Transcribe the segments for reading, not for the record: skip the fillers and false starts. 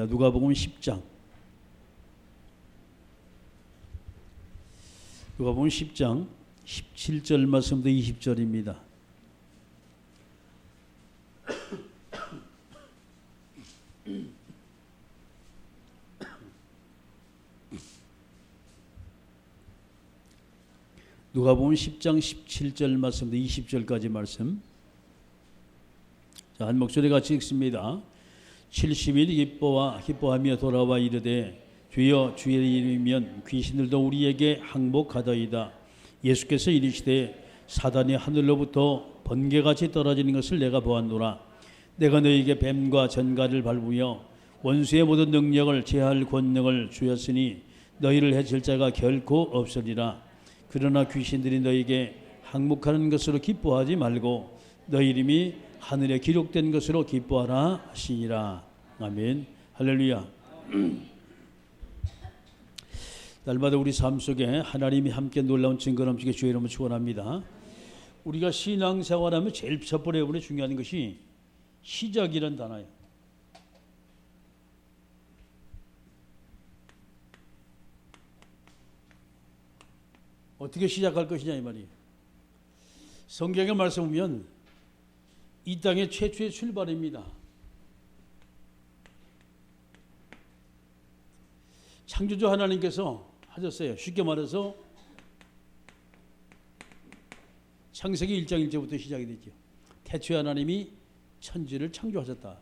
누가복음 10장. 누가복음 10장 17절 말씀부터 20절입니다. 누가복음 10장 17절 말씀부터 20절까지 말씀. 자, 한 목소리 같이 읽습니다. 70일 기뻐하며 돌아와 이르되 주여 주의 이름이면 귀신들도 우리에게 항복하더이다. 예수께서 이르시되 사단이 하늘로부터 번개같이 떨어지는 것을 내가 보았노라. 내가 너희에게 뱀과 전갈을 밟으며 원수의 모든 능력을 제할 권능을 주었으니 너희를 해칠 자가 결코 없으리라. 그러나 귀신들이 너희에게 항복하는 것으로 기뻐하지 말고 너희 이름이 하늘에 기록된 것으로 기뻐하라 하시니라. 아멘. 할렐루야. 날마다 우리 삶 속에 하나님이 함께 놀라운 증거 넘치게 주의 이름을 축원합니다. 우리가 신앙생활하면 제일 첫 번째 중요한 것이 시작이란 단어예요. 어떻게 시작할 것이냐 이 말이에요. 성경의 말씀 보면 이 땅의 최초의 출발입니다. 창조주 하나님께서 하셨어요. 쉽게 말해서 창세기 1장 1절부터 시작이 되죠. 태초에 하나님이 천지를 창조하셨다.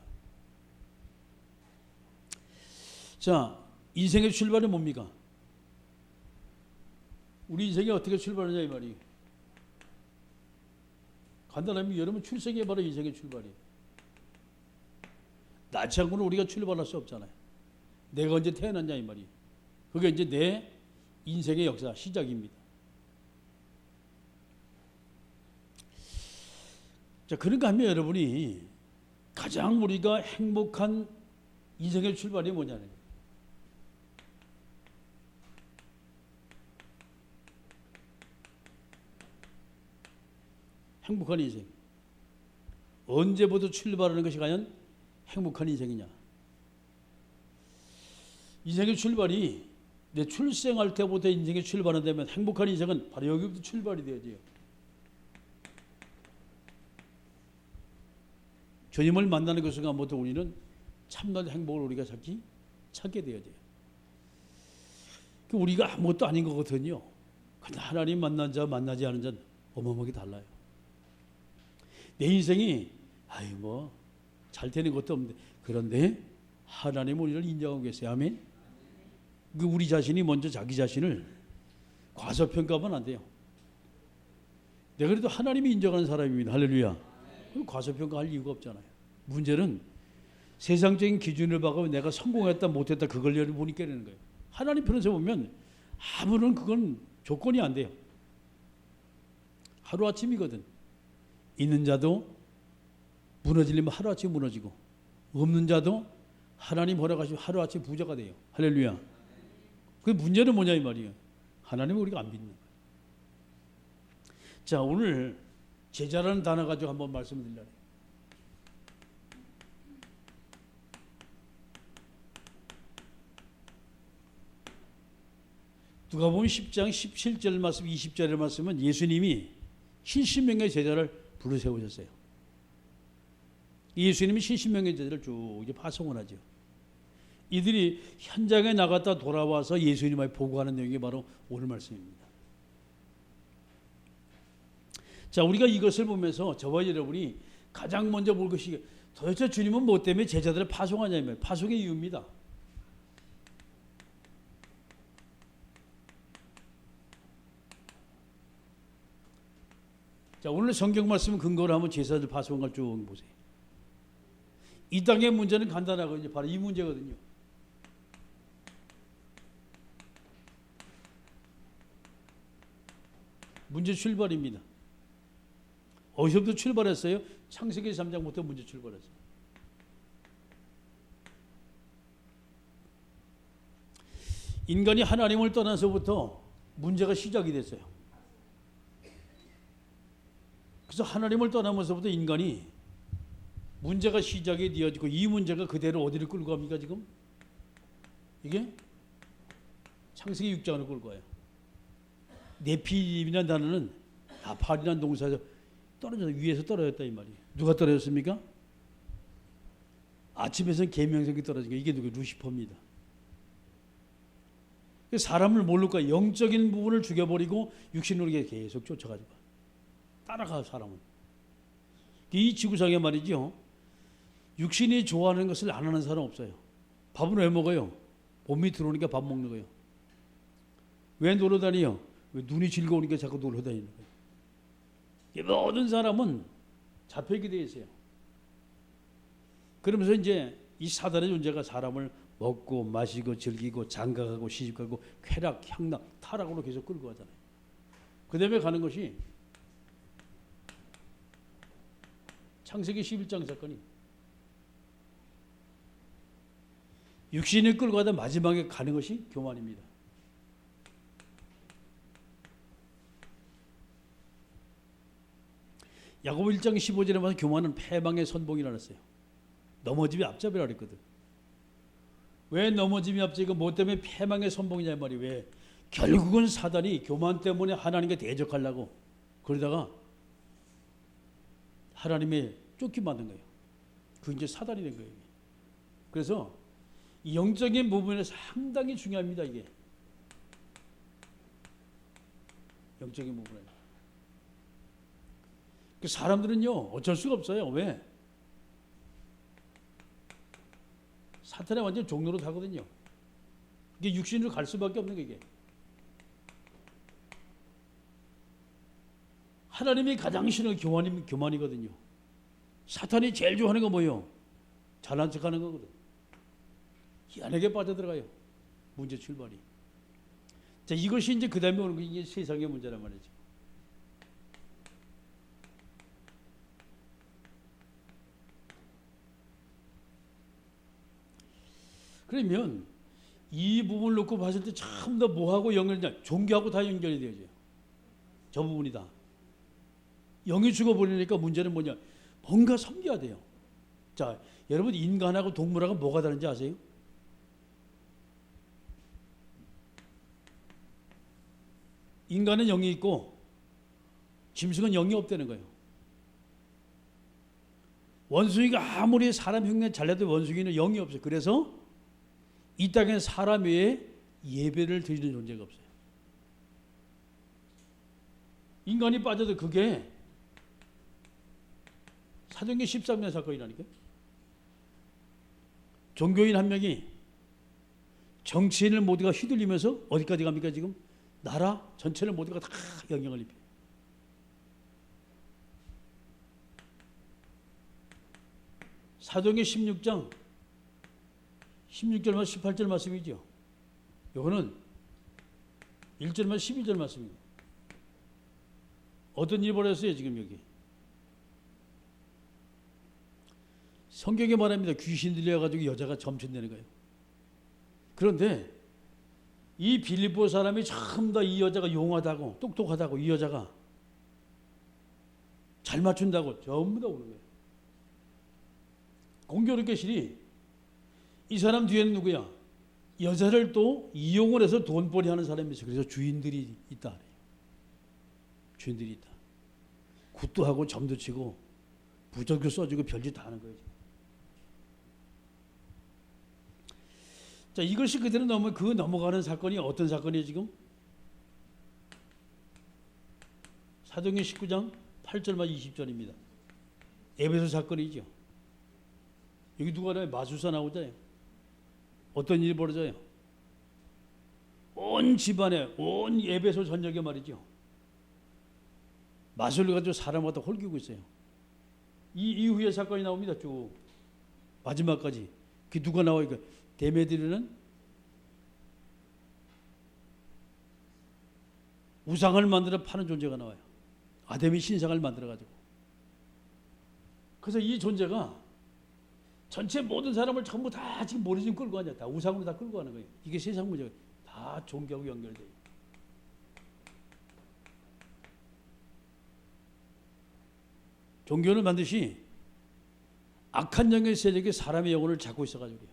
자, 인생의 출발이 뭡니까? 우리 인생이 어떻게 출발하냐 이 말이에요. 간단하면 여러분 출생이 바로 인생의 출발이에요. 낳지 않고는 우리가 출발할 수 없잖아요. 내가 언제 태어났냐 이 말이에요. 그게 이제 내 인생의 역사 시작입니다. 자, 그런가 하면 여러분이 가장 우리가 행복한 인생의 출발이 뭐냐는 거예요. 행복한 인생. 언제부터 출발하는 것이 과연 행복한 인생이냐. 인생의 출발이 내 출생할 때부터 인생의 출발한다면 행복한 인생은 바로 여기부터 출발이 되어야죠. 주님을 만나는 그 순간부터 우리는 참된 행복을 우리가 찾게 되어야죠. 우리가 아무것도 아닌 거거든요. 근데 하나님 만난 자 만나지 않은 자는 어마어마하게 달라요. 내 인생이 잘 되는 것도 없는데 그런데 하나님은 우리를 인정하고 계세요. 아멘. 우리 자신이 먼저 자기 자신을 과소평가하면 안 돼요. 내가 그래도 하나님이 인정하는 사람입니다. 할렐루야. 그럼 과소평가할 이유가 없잖아요. 문제는 세상적인 기준을 봐서 내가 성공했다 못했다 그걸 여러분이 깨내는 거예요. 하나님 편에서 보면 아무런 그건 조건이 안 돼요. 하루아침이거든. 있는 자도 무너지려면 하루아침 무너지고 없는 자도 하나님 허락하시면 하루아침 부자가 돼요. 할렐루야. 그 문제는 뭐냐 이 말이에요. 하나님은 우리가 안 믿는 거예요. 자, 오늘 제자라는 단어 가지고 한번 말씀을 드리려고 해요. 누가복음 10장 17절 말씀 20절의 말씀은 예수님이 70명의 제자를 불러 세우셨어요. 예수님이 70명의 제자를 쭉 파송을 하죠. 이들이 현장에 나갔다 돌아와서 예수님을 보고하는 내용이 바로 오늘 말씀입니다. 자, 우리가 이것을 보면서 저와 여러분이 가장 먼저 볼 것이 도대체 주님은 뭐 때문에 제자들을 파송하냐면 파송의 이유입니다. 자, 오늘 성경 말씀 근거로 한번 제자들 파송한 걸 쭉 보세요. 이 땅의 문제는 간단하거든요. 바로 이 문제거든요. 문제 출발입니다. 어디서부터 출발했어요? 창세기 3장부터 문제 출발했어요. 인간이 하나님을 떠나서부터 문제가 시작이 됐어요. 그래서 하나님을 떠나면서부터 인간이 문제가 시작이 되어지고 이 문제가 그대로 어디를 끌고 갑니까 지금? 이게 창세기 6장을 끌고 와요. 네피림이라는 단어는 나팔이라는 동사에서 위에서 떨어졌다 이 말이에요. 누가 떨어졌습니까? 아침에서는 계명성이 떨어진 게 이게 누구? 루시퍼입니다. 사람을 모를까 영적인 부분을 죽여버리고 육신으로 계속 쫓아가지고 따라가 사람은. 이 지구상에 말이죠. 육신이 좋아하는 것을 안 하는 사람 없어요. 밥은 왜 먹어요? 봄이 들어오니까 밥 먹는 거예요. 왜 놀러 다니요? 왜 눈이 즐거우니까 자꾸 놀러 다니는 거예요. 모든 사람은 잡혀있게 되어 있어요. 그러면서 이제 이 사단의 존재가 사람을 먹고 마시고 즐기고 장가가고 시집가고 쾌락, 향락, 타락으로 계속 끌고 가잖아요. 그 다음에 가는 것이 창세기 11장 사건이 육신을 끌고 가다 마지막에 가는 것이 교만입니다. 야고보 1장 15절에 보면 교만은 패망의 선봉이라 했어요. 넘어짐이 앞잡이라 그랬거든. 왜 넘어짐이 앞잡이고 뭐 때문에 패망의 선봉이냐 말이 왜? 결국은 사단이 교만 때문에 하나님께 대적하려고 그러다가 하나님의 쫓기 만든 거예요. 그게 이제 사단이 된 거예요. 그래서 이 영적인 부분에서 상당히 중요합니다. 이게 영적인 부분에 그 사람들은요 어쩔 수가 없어요. 왜? 사탄의 완전 종로로 타거든요. 이게 육신으로 갈 수밖에 없는 게 이게. 하나님이 가장 싫어하는 게 교만이거든요. 사탄이 제일 좋아하는 거 뭐예요? 잘난 척하는 거거든. 희한하게 빠져들어가요. 문제 출발이. 자, 이것이 이제 그 다음에 오는 게 이게 세상의 문제란 말이죠. 그러면 이 부분을 놓고 봤을 때 전부 다 뭐하고 연결되냐? 종교하고 다 연결이 되어져요. 저 부분이 다. 영이 죽어버리니까 문제는 뭐냐? 뭔가 섬겨야 돼요. 자, 여러분 인간하고 동물하고 뭐가 다른지 아세요? 인간은 영이 있고 짐승은 영이 없다는 거예요. 원숭이가 아무리 사람 흉내 잘 내도 원숭이는 영이 없어요. 그래서 이 땅에 사람 외에 예배를 드리는 존재가 없어요. 인간이 빠져도 그게 사도행전 13년 사건이라니까요. 종교인 한 명이 정치인을 모두가 휘둘리면서 어디까지 갑니까 지금? 나라 전체를 모두가 다 영향을 입혀요. 사도행전 16장 16절만 18절 말씀이죠. 이거는 1절만 12절 말씀입니다. 어떤 일이 벌어졌어요 지금 여기? 성경에 말합니다. 귀신 들려가지고 여자가 점천되는 거예요. 그런데 이 빌립보 사람이 전부 다 이 여자가 용하다고 똑똑하다고 이 여자가 잘 맞춘다고 전부 다 오는 거예요. 공교롭게실이 이 사람 뒤에는 누구야? 여자를 또 이용을 해서 돈벌이 하는 사람이 있어요. 그래서 주인들이 있다. 주인들이 있다. 굿도 하고 점도 치고 부적도 써주고 별짓 다 하는 거예요. 자, 이것이 그대로 넘어가는 사건이 어떤 사건이에요 지금? 사도행전 19장 8절만 20절입니다. 에베소 사건이죠. 여기 누가 나와요? 마술사 나오잖아요. 어떤 일이 벌어져요? 온 집안에 온 에베소 전역에 말이죠. 마술을 가지고 사람을 갖다 홀기고 있어요. 이 이후에 사건이 나옵니다. 쭉 마지막까지. 그 누가 나와요? 데메드리는 우상을 만들어 파는 존재가 나와요. 아데미 신상을 만들어 가지고. 그래서 이 존재가 전체 모든 사람을 전부 다 지금 머리 좀 끌고 가냐. 다 우상으로 다 끌고 가는 거예요. 이게 세상 문제가 다 종교하고 연결돼요. 종교는 반드시 악한 영의 세력이 사람의 영혼을 잡고 있어가지고요.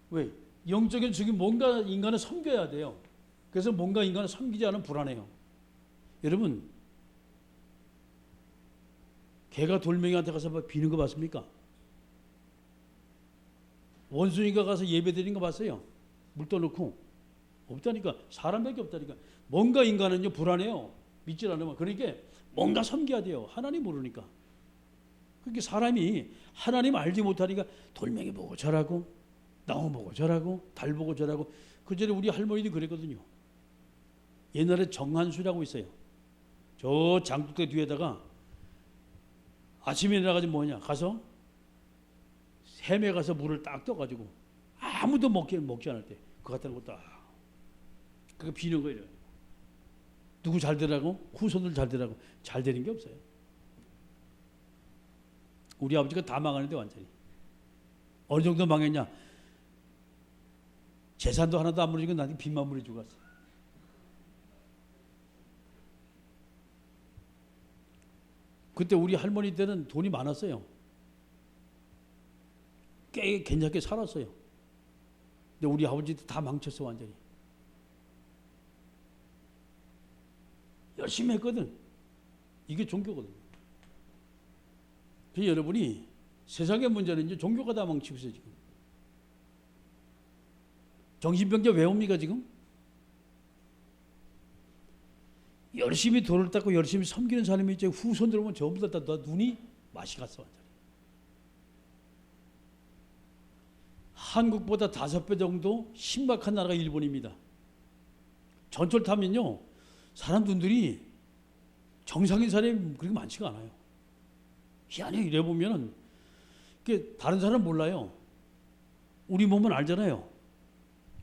왜? 영적인 죽이 뭔가 인간을 섬겨야 돼요. 그래서 뭔가 인간을 섬기지 않으면 불안해요. 여러분, 개가 돌멩이한테 가서 비는 거 봤습니까? 원숭이가 가서 예배 드리는 거 봤어요? 물 떠놓고. 없다니까. 사람밖에 없다니까. 뭔가 인간은요 불안해요. 믿질 않으면. 그러니까 뭔가 섬겨야 돼요. 하나님 모르니까. 그러니까 사람이 하나님 알지 못하니까 돌멩이 보고 절하고 나무 보고 절하고 달 보고 절하고. 그전에 우리 할머니도 그랬거든요. 옛날에 정한수라고 있어요. 저 장독대 뒤에다가 아침에 일어나가지고 가서 샘에 가서 물을 딱 떠가지고 아무도 먹지 않을 때 그거 갖다 놓고 딱 그거 비는 거예요. 누구 잘 되라고? 후손들 잘 되라고. 잘 되는 게 없어요. 우리 아버지가 다 망하는데 완전히. 어느 정도 망했냐? 재산도 하나도 안 물어주고 나한테 빚만 물어주고 갔어. 그때 우리 할머니 때는 돈이 많았어요. 꽤 괜찮게 살았어요. 근데 우리 아버지도 다 망쳤어 완전히. 열심히 했거든. 이게 종교거든요. 그래서 여러분이 세상의 문제는 이제 종교가 다 망치고 있어요 지금. 정신병자 왜 옵니까 지금? 열심히 돈을 닦고 열심히 섬기는 사람이 이제 후손들 오면 전부 다 눈이 맛이 갔어 완전히. 한국보다 5배 정도 신박한 나라가 일본입니다. 전철 타면요 사람 눈들이 정상인 사람이 그렇게 많지가 않아요. 희한해. 이래 보면은 다른 사람 몰라요. 우리 몸은 알잖아요.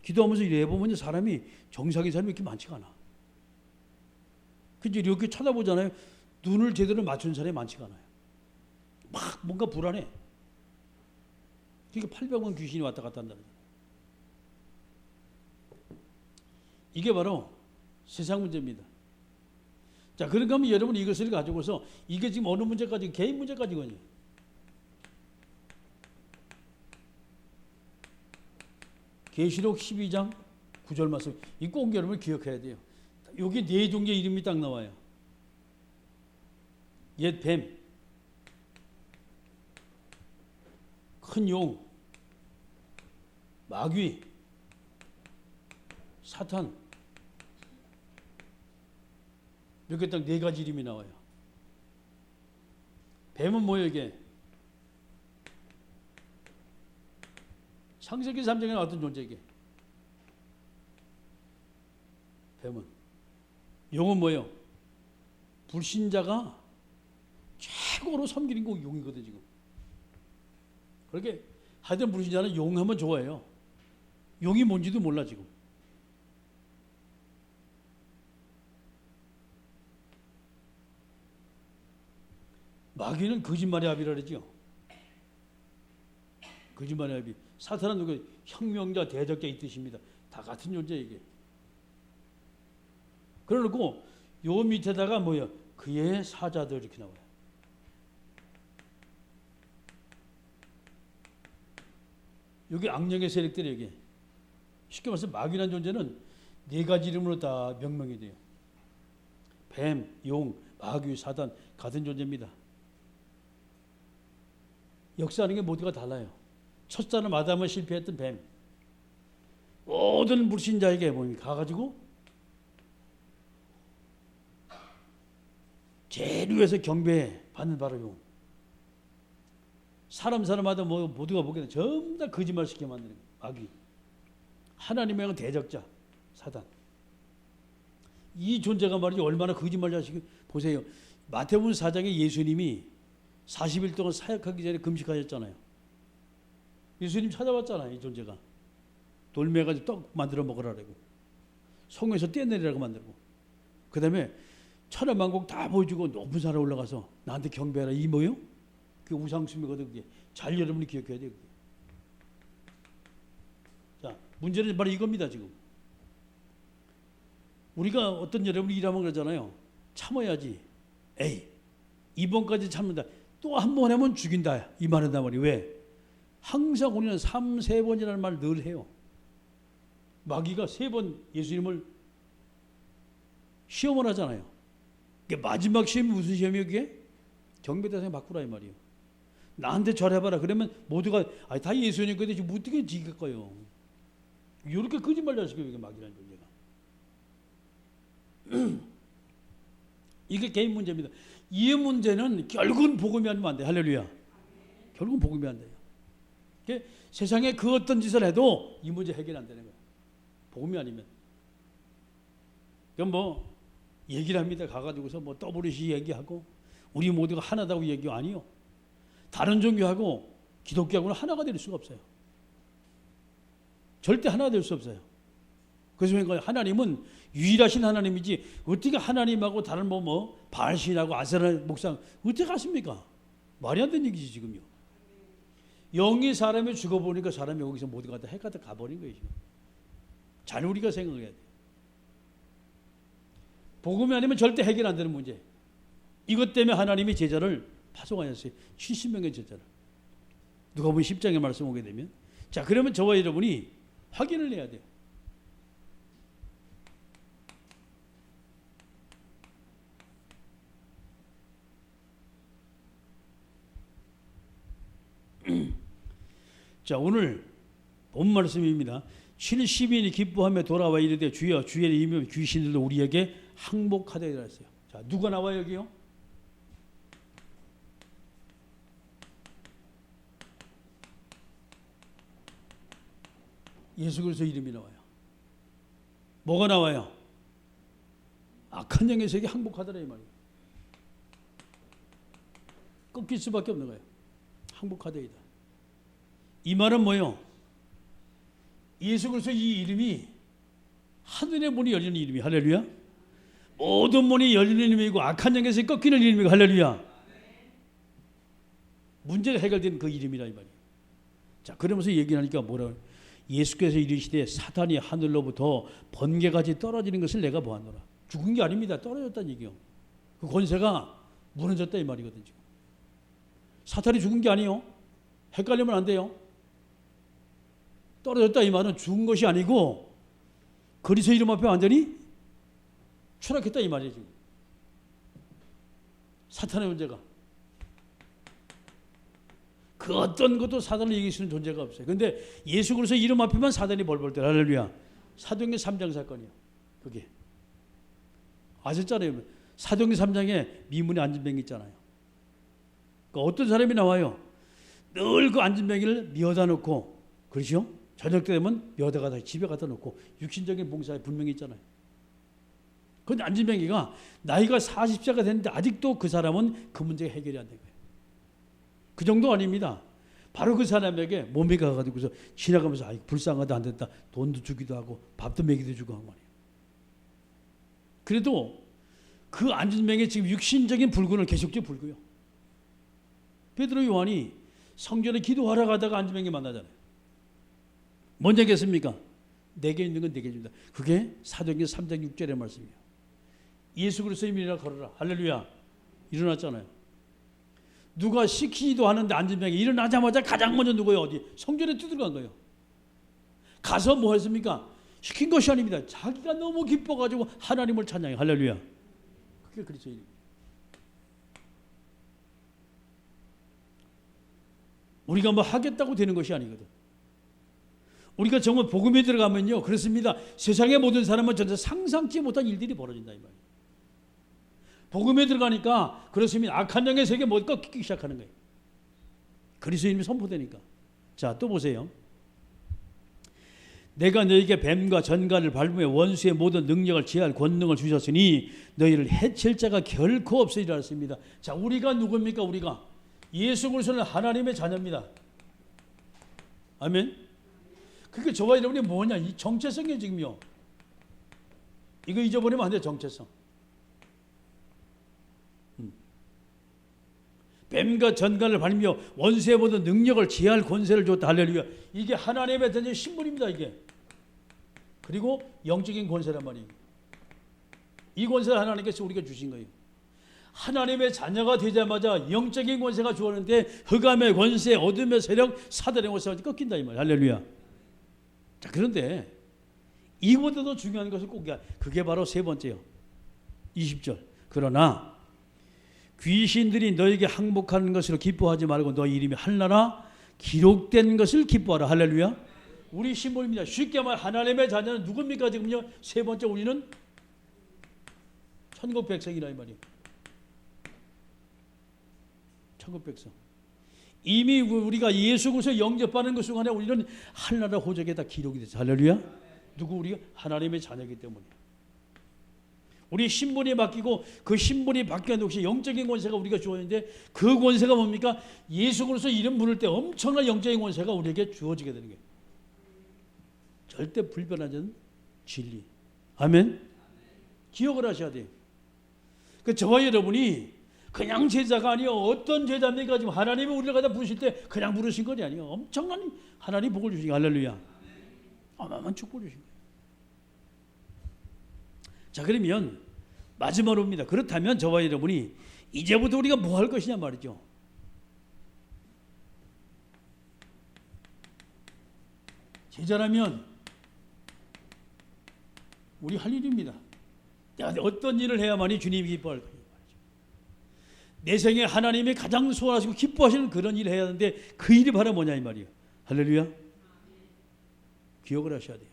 기도하면서 이래 보면 사람이 정상인 사람이 이렇게 많지가 않아. 그죠? 이렇게 쳐다보잖아요. 눈을 제대로 맞춘 사람이 많지가 않아요. 막 뭔가 불안해. 그러니까 800만 귀신이 왔다 갔다 한다는 거예요. 이게 바로 세상 문제입니다. 자, 그러니까 하면 여러분 이것을 가지고서 이게 지금 어느 문제까지, 개인 문제까지거든요. 계시록 12장 9절 말씀. 이 꼭 여러분 기억해야 돼요. 여기 네 종의 이름이 딱 나와요. 옛 뱀, 큰 용, 마귀, 사탄. 이렇게 딱 네 가지 이름이 나와요. 뱀은 뭐예요 이게? 창세기 3장에 나왔던 존재 이게. 뱀은. 용은 뭐예요? 불신자가 최고로 섬기는 거 용이거든 지금. 그렇게 하여튼 불신자는 용 하면 좋아해요. 용이 뭔지도 몰라 지금. 마귀는 거짓말의 합이라 그러죠. 거짓말의 합이. 사탄은 누구? 혁명자, 대적자 이 뜻입니다. 다 같은 존재 이게. 그러고 요 밑에다가 뭐예요? 그의 사자들 이렇게 나와요. 여기 악령의 세력들이 여기. 쉽게 말해서 마귀라는 존재는 네 가지 이름으로 다 명명이 돼요. 뱀, 용, 마귀, 사단 같은 존재입니다. 역사하는 게 모두가 달라요. 첫 사람 아담은 실패했던 뱀. 모든 불신자에게 가가지고 제일 위에서 경배받는 바로 용. 사람마다 모두가 보기에는 전부 다 거짓말 시켜 만드는 마귀. 하나님의 대적자 사단. 이 존재가 말이죠 얼마나 거짓말 자식이. 보세요. 마태복음 4장에 예수님이 40일 동안 사역하기 전에 금식하셨잖아요. 예수님 찾아왔잖아요. 이 존재가. 돌매가지고 떡 만들어 먹으라고. 성에서 떼내리라고 만들고. 그 다음에 천하만국 다 보여주고 높은 산에 올라가서 나한테 경배하라. 이 뭐요? 그 우상숭배거든. 그게. 잘 여러분이 기억해야 돼요. 그게. 자, 문제는 바로 이겁니다. 지금. 우리가 어떤 여러분이 일하면 그러잖아요. 참아야지. 에이, 이번까지 참는다. 또 한 번 하면 죽인다. 이 말한단 말이에요. 왜? 항상 우리는 3, 3번이라는 말을 늘 해요. 마귀가 3번 예수님을 시험을 하잖아요. 마지막 시험이 무슨 시험이에요? 그게? 경배대상 바꾸라 이 말이에요. 나한테 절해봐라. 그러면 모두가 다 예수님 건데 지금 어떻게 지겠어요? 이렇게 거짓말 하시고요. 이게 마귀라는 존재가. 이게 개인 문제입니다. 이 문제는 결국은 복음이 아니면 안 돼요. 할렐루야. 결국은 복음이 안 돼요. 세상에 그 어떤 짓을 해도 이 문제 해결 안 되는 거예요. 복음이 아니면. 그럼 뭐 얘기를 합니다. 가가지고서 뭐 WC 얘기하고 우리 모두가 하나다고 얘기가 아니요. 다른 종교하고 기독교하고는 하나가 될 수가 없어요. 절대 하나가 될 수 없어요. 그래서 하나님은 유일하신 하나님이지 어떻게 하나님하고 다른 바알신하고 아세라 목상 어떻게 하십니까? 말이 안 되는 얘기지 지금요. 영이 사람이 죽어보니까 사람이 여기서 모두가 다 해가 다 가버린 거예요. 잘 우리가 생각해야 돼요. 복음이 아니면 절대 해결 안 되는 문제. 이것 때문에 하나님이 제자를 파송하셨어요. 70명의 제자를. 누가복음 10장의 말씀 오게 되면. 자, 그러면 저와 여러분이 확인을 해야 돼요. 자, 오늘 본 말씀입니다. 70인이 기뻐하며 돌아와 이르되 주여 주의 이름이면 귀신들도 우리에게 항복하되 이랬어요. 자, 누가 나와요 여기요? 예수 그리스도 이름이 나와요. 뭐가 나와요? 악한 영의 세계 항복하더라 이 말이에요. 꺾일 수밖에 없는 거예요. 항복하되이다. 이 말은 뭐예요? 예수 그리스도 이 이름이 하늘의 문이 열리는 이름이 할렐루야. 모든 문이 열리는 이름이고 악한 영에서 꺾이는 이름이고 할렐루야. 문제가 해결된 그 이름이라 이 말이에요. 자, 그러면서 얘기하니까 뭐라고? 예수께서 이르시되 사탄이 하늘로부터 번개같이 떨어지는 것을 내가 보았노라. 죽은 게 아닙니다. 떨어졌다는 얘기요. 그 권세가 무너졌다 이 말이거든요. 사탄이 죽은 게 아니요. 헷갈리면 안 돼요. 떨어졌다 이 말은 죽은 것이 아니고 그리스도 이름 앞에 완전히 추락했다 이 말이에요. 지금. 사탄의 문제가. 그 어떤 것도 사단을 이길 수 있는 존재가 없어요. 그런데 예수 그리스도 이름 앞에만 사단이 벌벌 때 할렐루야. 사도행전 3장 사건이요. 그게. 아셨잖아요. 사도행전 3장에 미문에 안진뱅이 있잖아요. 그러니까 어떤 사람이 나와요. 늘 그 안진뱅이를 미어다 놓고 그렇죠? 저녁 때 되면 미어다가 다 집에 갖다 놓고 육신적인 봉사에 분명히 있잖아요. 그런데 안진뱅이가 나이가 40세가 됐는데 아직도 그 사람은 그 문제가 해결이 안 된 거예요. 그 정도 아닙니다. 바로 그 사람에게 몸이 가가지고서 지나가면서 불쌍하다 안 됐다 돈도 주기도 하고 밥도 먹이도 주고 한 말이에요. 그래도 그 안진뱅이 지금 육신적인 불군을 계속적으로 불고요. 베드로 요한이 성전에 기도하러 가다가 안진뱅이 만나잖아요. 뭔 얘기했습니까? 내게 있는 건 내게 줍니다. 그게 사도행전 3장 6절의 말씀이에요. 예수 그리스도의 이름이라 걸어라. 할렐루야. 일어났잖아요. 누가 시키지도 하는데 안진뱅이 일어나자마자 가장 먼저 누구예요? 어디? 성전에 뛰어간 거예요. 가서 뭐 했습니까? 시킨 것이 아닙니다. 자기가 너무 기뻐가지고 하나님을 찬양해. 할렐루야. 그게 그리스도의 이름. 우리가 뭐 하겠다고 되는 것이 아니거든. 우리가 정말 복음에 들어가면요. 그렇습니다. 세상의 모든 사람은 전혀 상상치 못한 일들이 벌어진다 이 말이에요. 복음에 들어가니까 그렇습니다. 악한 영의 세계 못 꺾이기 시작하는 거예요. 그리스도 이름이 선포되니까. 자, 또 보세요. 내가 너에게 뱀과 전갈을 밟으며 원수의 모든 능력을 제할 권능을 주셨으니 너희를 해칠 자가 결코 없으리라 했습니다. 자, 우리가 누굽니까? 우리가 예수 그리스도는 하나님의 자녀입니다. 아멘. 그게 저와 여러분이 뭐냐? 이 정체성이에요 지금요. 이거 잊어버리면 안 돼요. 정체성. 뱀과 전갈을 밟으며 원수의 모든 능력을 제할 권세를 줬다. 할렐루야. 이게 하나님의 대전 신분입니다. 이게. 그리고 영적인 권세란 말이에요. 이 권세를 하나님께서 우리가 주신 거예요. 하나님의 자녀가 되자마자 영적인 권세가 주어졌는데 흑암의 권세, 어둠의 세력, 사단의 권세가 꺾인다 이 말이야. 할렐루야. 자, 그런데 이보다도 중요한 것을 꼭 그게 바로 세 번째요. 20절. 그러나 귀신들이 너에게 항복하는 것으로 기뻐하지 말고 너 이름이 한나라 기록된 것을 기뻐하라. 할렐루야. 우리 심볼입니다. 쉽게 말 하나님의 자녀는 누굽니까? 지금요. 세 번째 우리는 천국 백성이라 이 말이에요. 천국 백성. 이미 우리가 예수 그리스도 영접하는 것 순간에 우리는 한나라 호적에 다 기록이 됐어요. 할렐루야. 누구? 우리가 하나님의 자녀이기 때문에. 우리 신분이 바뀌고 그 신분이 바뀌는 동시에 영적인 권세가 우리가 주어졌는데 그 권세가 뭡니까? 예수 그리스도 이름 부를 때 엄청난 영적인 권세가 우리에게 주어지게 되는 거예요. 절대 불변하지 않는 진리. 아멘. 기억을 하셔야 돼요. 그 저와 여러분이 그냥 제자가 아니요. 어떤 제자입니까? 지금 하나님이 우리를 갖다 부르실 때 그냥 부르신 것이 아니에요. 엄청난 하나님 복을 주신 거예요. 할렐루야. 어마어마한 축복을 주신 거예요. 자, 그러면 마지막으로입니다. 그렇다면 저와 여러분이 이제부터 우리가 뭐 할 것이냐 말이죠. 제자라면 우리 할 일입니다. 내가 어떤 일을 해야만이 주님이 기뻐할 거예요. 내 생에 하나님이 가장 소원하시고 기뻐하시는 그런 일을 해야 하는데 그 일이 바로 뭐냐 이 말이에요. 할렐루야. 기억을 하셔야 돼요.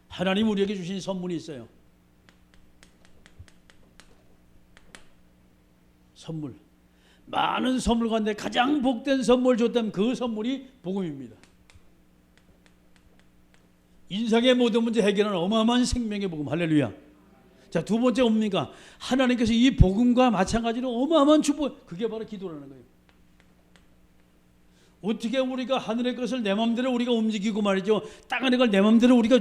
하나님 우리에게 주신 선물이 있어요. 선물. 많은 선물 가운데 가장 복된 선물 줬다면 그 선물이 복음입니다. 인생의 모든 문제 해결하는 어마어마한 생명의 복음. 할렐루야. 자, 두 번째 뭡니까? 하나님께서 이 복음과 마찬가지로 어마어마한 축복. 그게 바로 기도라는 거예요. 어떻게 우리가 하늘의 것을 내 마음대로 우리가 움직이고 말이죠. 땅의 걸 내 마음대로 우리가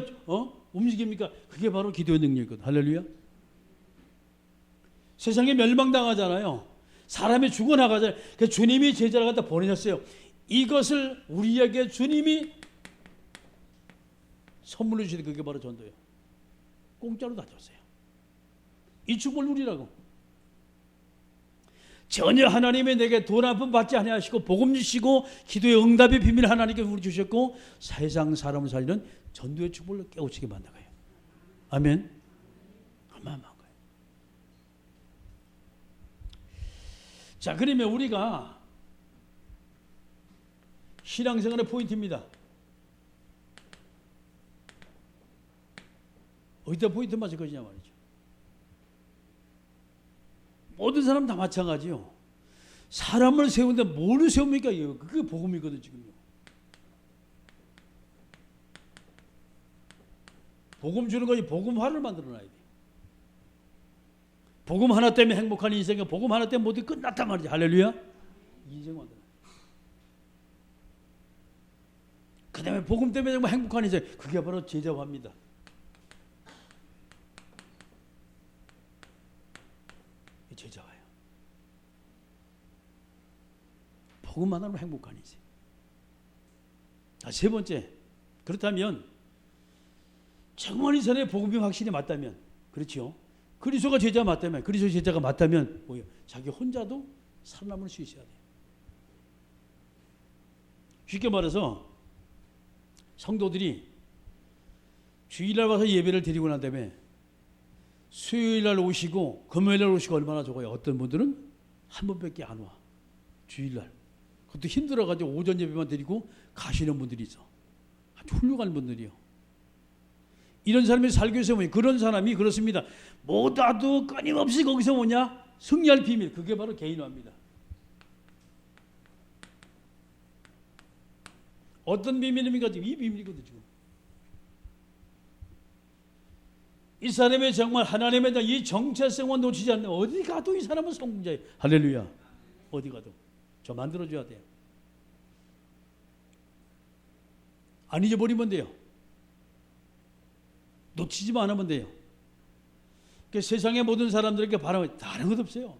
움직입니까? 그게 바로 기도의 능력이거든. 할렐루야. 세상에 멸망당하잖아요. 사람이 죽어나가잖아요. 그래서 주님이 제자를 갖다 보내셨어요. 이것을 우리에게 주님이 선물로 주시는 그게 바로 전도예요. 공짜로 다 줬어요. 이 축복을 누리라고. 전혀 하나님이 내게 돈 한 푼 받지 아니하시고 복음 주시고 기도의 응답의 비밀을 하나님께 우리 주셨고 세상 사람을 살리는 전도의 축복을 깨우치게 만든 거예요. 아멘. 어마어마한 거예요. 자, 그러면 우리가 신앙생활의 포인트입니다. 어디다 포인트 맞을 것이냐 말이죠. 모든 사람 다 마찬가지요. 사람을 세우는데 뭐를 세웁니까? 그게 복음이거든 지금요. 복음 주는 것이 복음화를 만들어놔야 돼. 복음 하나 때문에 행복한 인생이 복음 하나 때문에 모두 끝났단 말이지. 할렐루야. 인생 만들어. 그 다음에 복음 때문에 정말 행복한 인생. 그게 바로 제자화입니다. 제자화예요. 복음만 하면 행복한 인생. 세 번째. 그렇다면 정말 이 사람의 복음이 확실히 맞다면, 그렇죠? 그리스도가 제자 맞다면, 그리스도 제자가 맞다면 뭐예요? 자기 혼자도 살아남을 수 있어야 돼요. 쉽게 말해서 성도들이 주일날 와서 예배를 드리고 난 다음에 수요일날 오시고 금요일날 오시고 얼마나 좋아요. 어떤 분들은 한 번밖에 안 와. 주일날. 그것도 힘들어가지고 오전 예배만 드리고 가시는 분들이 있어. 아주 훌륭한 분들이요. 이런 사람이 살기 위해서 뭐냐? 그런 사람이 그렇습니다. 뭐다도 끊임없이 거기서 뭐냐? 승리할 비밀. 그게 바로 개인화입니다. 어떤 비밀입니까? 지금 이 비밀이거든요. 지금. 이 사람의 정말 하나님의 이 정체성만 놓치지 않는 어디 가도 이 사람은 성공자예요. 할렐루야. 어디 가도. 저 만들어줘야 돼요. 안 잊어버리면 돼요. 놓치지만 않으면 돼요. 그러니까 세상의 모든 사람들에게 바라면 다른 것 없어요.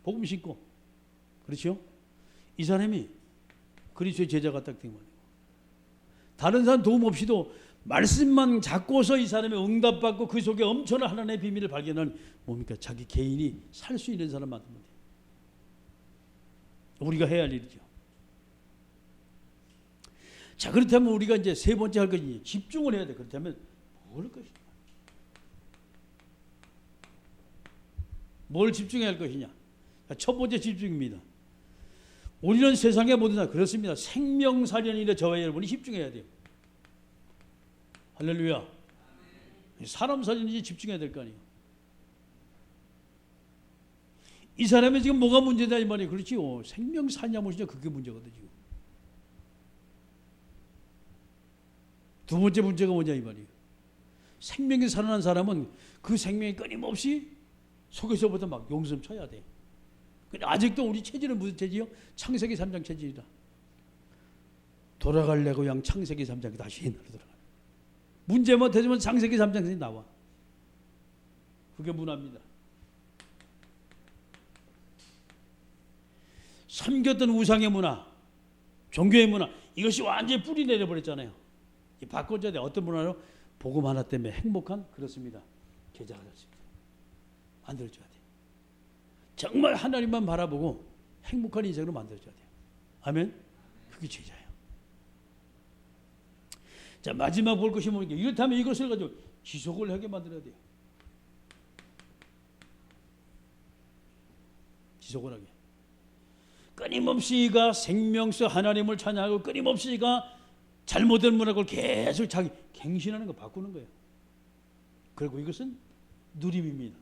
복음 신고. 그렇죠? 이 사람이 그리스도의 제자가 딱 된 거예요. 다른 사람 도움 없이도 말씀만 잡고서 이 사람이 응답받고 그 속에 엄청난 하나님의 비밀을 발견하는 뭡니까? 자기 개인이 살 수 있는 사람 만들면 돼요. 우리가 해야 할 일이죠. 자, 그렇다면 우리가 이제 세 번째 할 것이 집중을 해야 돼. 그렇다면 뭘 할 것이냐? 뭘 집중해야 할 것이냐? 첫 번째 집중입니다. 우리는 세상의 모든 사람 그렇습니다. 생명사련인데 저와 여러분이 집중해야 돼요. 할렐루야. 사람 살리는지 집중해야 될 거 아니에요. 이 사람이 지금 뭐가 문제다 이 말이에요. 그렇지요. 생명 살냐 못이냐 그게 문제거든요. 두 번째 문제가 뭐냐 이 말이에요. 생명이 살아난 사람은 그 생명이 끊임없이 속에서부터 막 용숨 쳐야 돼. 근데 아직도 우리 체질은 무슨 체질이요? 창세기 3장 체질이다. 돌아갈래고 양 창세기 3장이 다시 옛날로 돌아가. 문제만 되면 창세기 3장이 나와. 그게 문화입니다. 섬겼던 우상의 문화, 종교의 문화, 이것이 완전히 뿌리 내려버렸잖아요. 바꿔줘야 돼. 어떤 문화로? 복음 하나 때문에 행복한, 그렇습니다, 계좌가 됐습니다. 만들어줘야 돼. 정말 하나님만 바라보고 행복한 인생으로 만들어줘야 돼요. 아멘? 그게 제자예요. 자, 마지막 볼 것이 뭡니까? 이렇다면 이것을 가지고 지속을 하게 만들어야 돼요. 지속을 하게. 끊임없이 가 생명수 하나님을 찬양하고 끊임없이 가 잘못된 문화를 계속 자기 갱신하는 거 바꾸는 거예요. 그리고 이것은 누림입니다.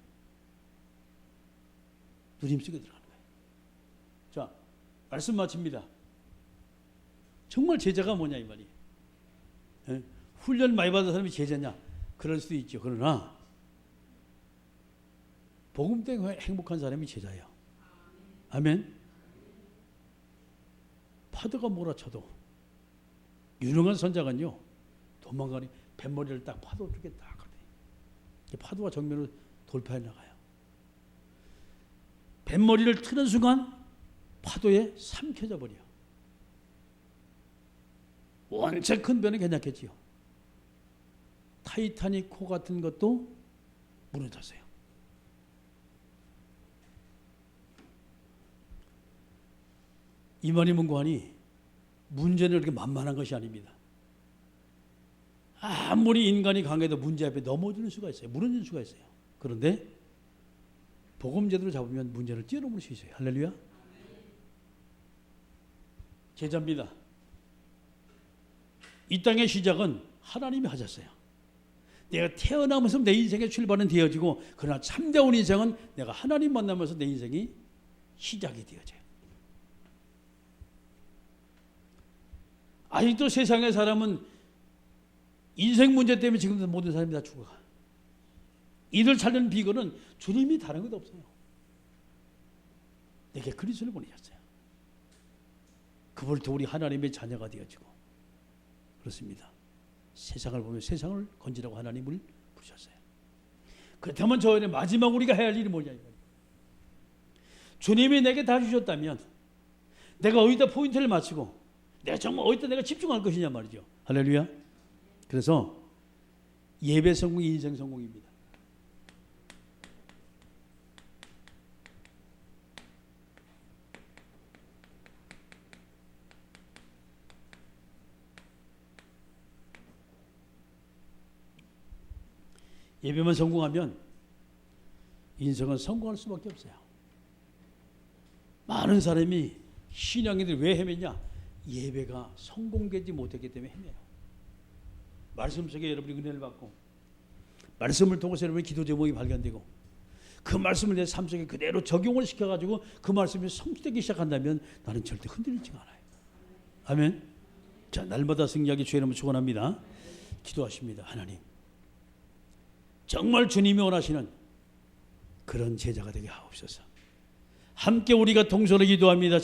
누림 속에 들어가는 거예요. 자, 말씀 마칩니다. 정말 제자가 뭐냐 이 말이에요. 예? 훈련 많이 받은 사람이 제자냐? 그럴 수도 있죠. 그러나 복음 때문에 행복한 사람이 제자예요. 아멘. 파도가 몰아쳐도 유능한 선장은요 도망가니 뱃머리를 딱 파도 쪽에 딱 하더니 파도가 정면으로 돌파해 나가요. 뱃머리를 트는 순간 파도에 삼켜져 버려. 원체 큰 배는 괜찮겠지요. 타이타닉 호 같은 것도 무너졌어요. 이만희 문고하니 문제는 그렇게 만만한 것이 아닙니다. 아무리 인간이 강해도 문제 앞에 넘어질 수가 있어요. 무너질 수가 있어요. 그런데 복음 제대로 잡으면 문제를 뛰어넘을 수 있어요. 할렐루야. 제자입니다. 이 땅의 시작은 하나님이 하셨어요. 내가 태어나면서 내 인생의 출발은 되어지고, 그러나 참다운 인생은 내가 하나님 만나면서 내 인생이 시작이 되어져요. 아직도 세상의 사람은 인생 문제 때문에 지금도 모든 사람이 다 죽어가. 이들 살리는 비결은 주님이 다른 것 없어요. 내게 그리스도를 보내셨어요. 그걸 또 우리 하나님의 자녀가 되어지고, 그렇습니다. 세상을 보면 세상을 건지라고 하나님을 부르셨어요. 그렇다면 저희는 마지막 우리가 해야 할 일이 뭐냐. 주님이 내게 다 주셨다면 내가 어디다 포인트를 맞추고 내가 정말 어디다 내가 집중할 것이냐 말이죠. 할렐루야. 그래서 예배 성공이 인생 성공입니다. 예배만 성공하면 인생은 성공할 수밖에 없어요. 많은 사람이 신앙인들이 왜 헤매냐? 예배가 성공되지 못했기 때문에 헤매요. 말씀 속에 여러분이 은혜를 받고 말씀을 통해서 여러분의 기도 제목이 발견되고 그 말씀을 내 삶 속에 그대로 적용을 시켜가지고 그 말씀이 성취되기 시작한다면 나는 절대 흔들리지 않아요. 아멘. 자, 날마다 승리하기 주의 이름으로 축원합니다. 기도하십니다. 하나님, 정말 주님이 원하시는 그런 제자가 되게 하옵소서. 함께 우리가 동서로 기도합니다.